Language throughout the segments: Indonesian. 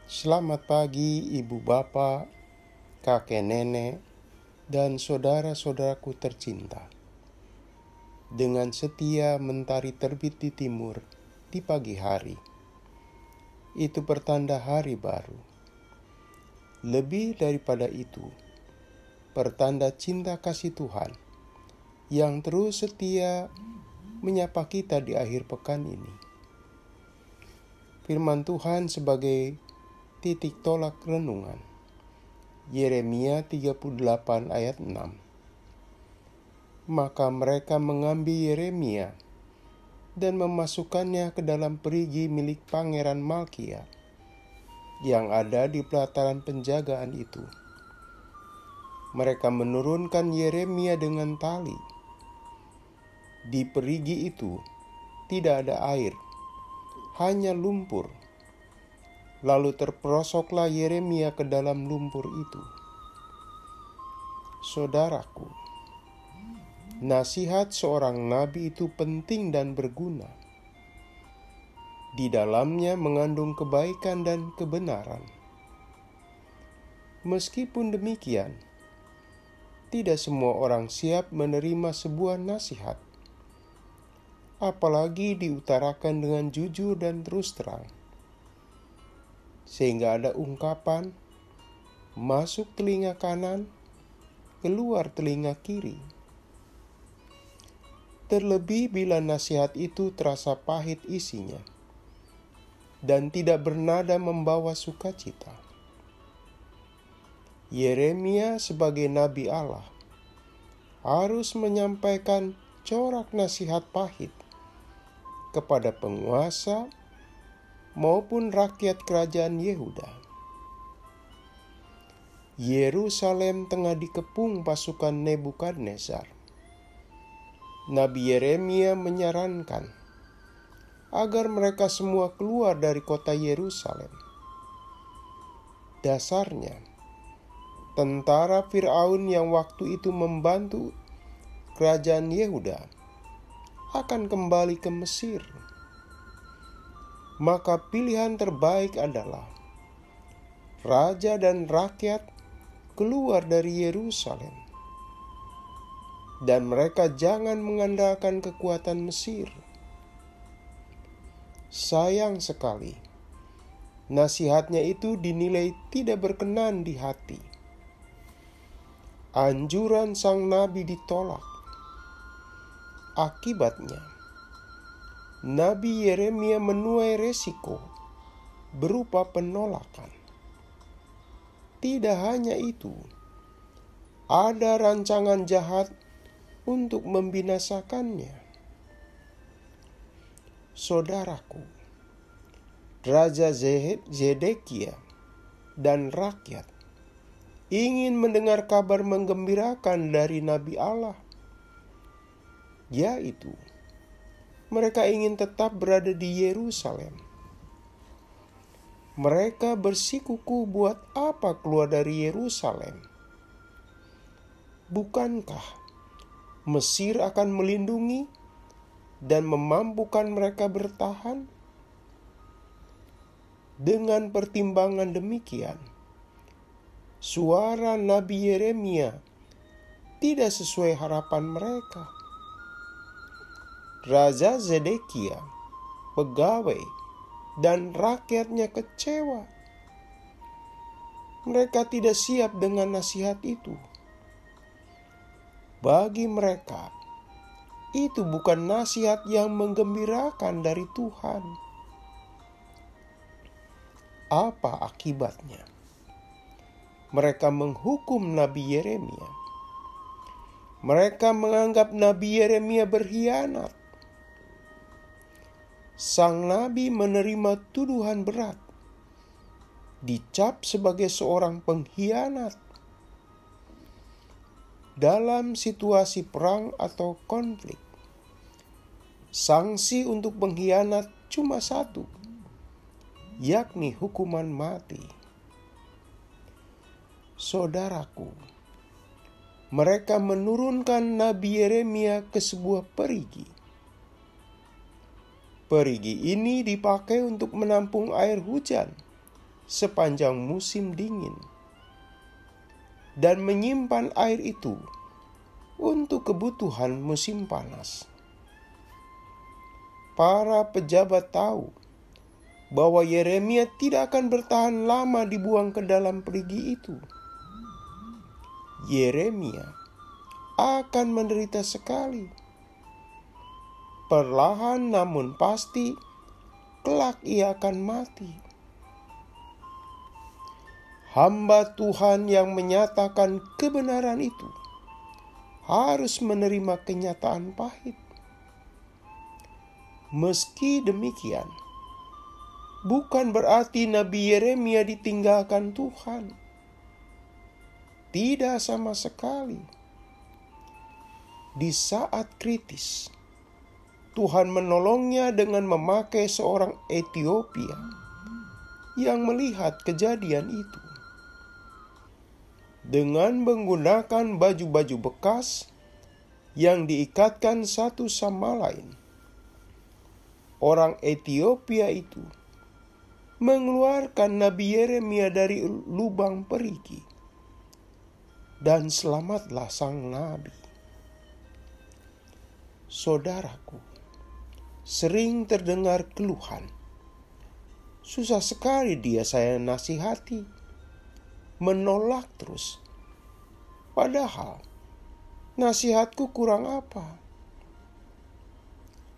Selamat pagi ibu bapak, kakek nenek, dan saudara-saudaraku tercinta. Dengan setia mentari terbit di timur di pagi hari. Itu pertanda hari baru. Lebih daripada itu, pertanda cinta kasih Tuhan yang terus setia menyapa kita di akhir pekan ini. Firman Tuhan sebagai titik tolak renungan. Yeremia 38 ayat 6. Maka mereka mengambil Yeremia dan memasukkannya ke dalam perigi milik Pangeran Malkia yang ada di pelataran penjagaan itu. Mereka menurunkan Yeremia dengan tali. Di perigi itu tidak ada air, hanya lumpur. Lalu terperosoklah Yeremia ke dalam lumpur itu. Saudaraku, nasihat seorang nabi itu penting dan berguna. Di dalamnya mengandung kebaikan dan kebenaran. Meskipun demikian, tidak semua orang siap menerima sebuah nasihat, apalagi diutarakan dengan jujur dan terus terang. Sehingga ada ungkapan, masuk telinga kanan, keluar telinga kiri. Terlebih bila nasihat itu terasa pahit isinya, dan tidak bernada membawa sukacita. Yeremia sebagai Nabi Allah harus menyampaikan corak nasihat pahit kepada penguasa maupun rakyat kerajaan Yehuda. Yerusalem tengah dikepung pasukan Nebukadnezar. Nabi Yeremia menyarankan agar mereka semua keluar dari kota Yerusalem. Dasarnya, tentara Firaun yang waktu itu membantu kerajaan Yehuda akan kembali ke Mesir. Maka pilihan terbaik adalah raja dan rakyat keluar dari Yerusalem, dan mereka jangan mengandalkan kekuatan Mesir. Sayang sekali, nasihatnya itu dinilai tidak berkenan di hati. Anjuran sang nabi ditolak. Akibatnya, Nabi Yeremia menuai resiko berupa penolakan. Tidak hanya itu, ada rancangan jahat untuk membinasakannya. Saudaraku, Raja Zedekia dan rakyat ingin mendengar kabar menggembirakan dari Nabi Allah, yaitu mereka ingin tetap berada di Yerusalem. Mereka bersikukuh buat apa keluar dari Yerusalem? Bukankah Mesir akan melindungi dan memampukan mereka bertahan? Dengan pertimbangan demikian, suara Nabi Yeremia tidak sesuai harapan mereka. Raja Zedekia, pegawai, dan rakyatnya kecewa. Mereka tidak siap dengan nasihat itu. Bagi mereka, itu bukan nasihat yang menggembirakan dari Tuhan. Apa akibatnya? Mereka menghukum Nabi Yeremia. Mereka menganggap Nabi Yeremia berkhianat. Sang nabi menerima tuduhan berat, dicap sebagai seorang pengkhianat. Dalam situasi perang atau konflik, sanksi untuk pengkhianat cuma satu, yakni hukuman mati. Saudaraku, mereka menurunkan Nabi Yeremia ke sebuah perigi. Perigi ini dipakai untuk menampung air hujan sepanjang musim dingin dan menyimpan air itu untuk kebutuhan musim panas. Para pejabat tahu bahwa Yeremia tidak akan bertahan lama dibuang ke dalam perigi itu. Yeremia akan menderita sekali. Perlahan namun pasti, kelak ia akan mati. Hamba Tuhan yang menyatakan kebenaran itu harus menerima kenyataan pahit. Meski demikian, bukan berarti Nabi Yeremia ditinggalkan Tuhan. Tidak sama sekali. Di saat kritis, Tuhan menolongnya dengan memakai seorang Etiopia yang melihat kejadian itu. Dengan menggunakan baju-baju bekas yang diikatkan satu sama lain, orang Etiopia itu mengeluarkan Nabi Yeremia dari lubang perigi, dan selamatlah sang nabi. Saudaraku, sering terdengar keluhan. Susah sekali dia saya nasihati, menolak terus. Padahal nasihatku kurang apa?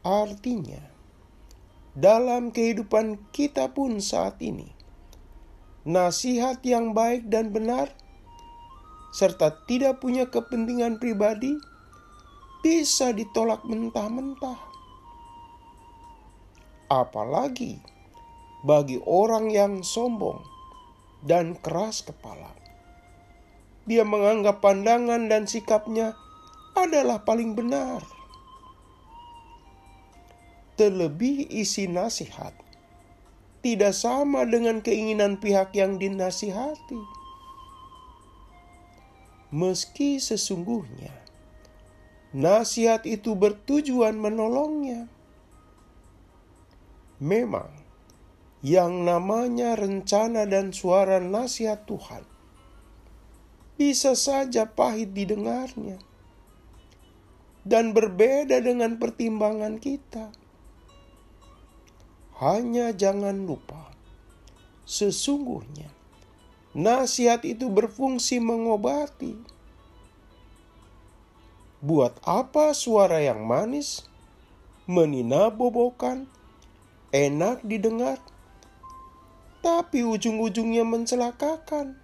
Artinya, dalam kehidupan kita pun saat ini, nasihat yang baik dan benar serta tidak punya kepentingan pribadi bisa ditolak mentah-mentah. Apalagi bagi orang yang sombong dan keras kepala. Dia menganggap pandangan dan sikapnya adalah paling benar. Terlebih isi nasihat tidak sama dengan keinginan pihak yang dinasihati. Meski sesungguhnya nasihat itu bertujuan menolongnya. Memang, yang namanya rencana dan suara nasihat Tuhan bisa saja pahit didengarnya dan berbeda dengan pertimbangan kita. Hanya jangan lupa, sesungguhnya nasihat itu berfungsi mengobati. Buat apa suara yang manis, meninabobokan, enak didengar, tapi ujung-ujungnya mencelakakan?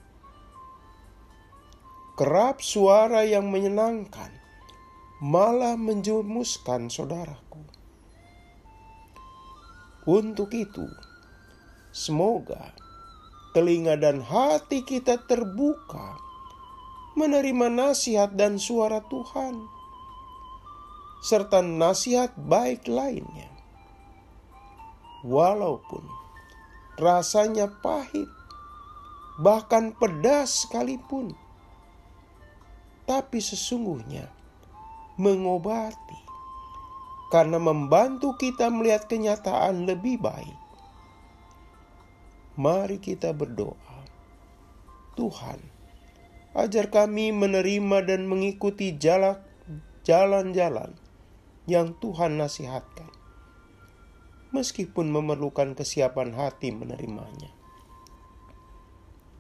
Kerap suara yang menyenangkan malah menjerumuskan saudaraku. Untuk itu, semoga telinga dan hati kita terbuka menerima nasihat dan suara Tuhan, serta nasihat baik lainnya. Walaupun rasanya pahit, bahkan pedas sekalipun, tapi sesungguhnya mengobati, karena membantu kita melihat kenyataan lebih baik. Mari kita berdoa. Tuhan, ajar kami menerima dan mengikuti jalan-jalan yang Tuhan nasihatkan, meskipun memerlukan kesiapan hati menerimanya.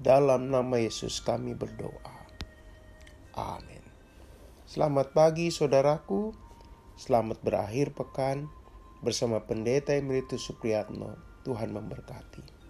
Dalam nama Yesus kami berdoa. Amin. Selamat pagi saudaraku. Selamat berakhir pekan bersama Pendeta Emeritus Supriyatno. Tuhan memberkati.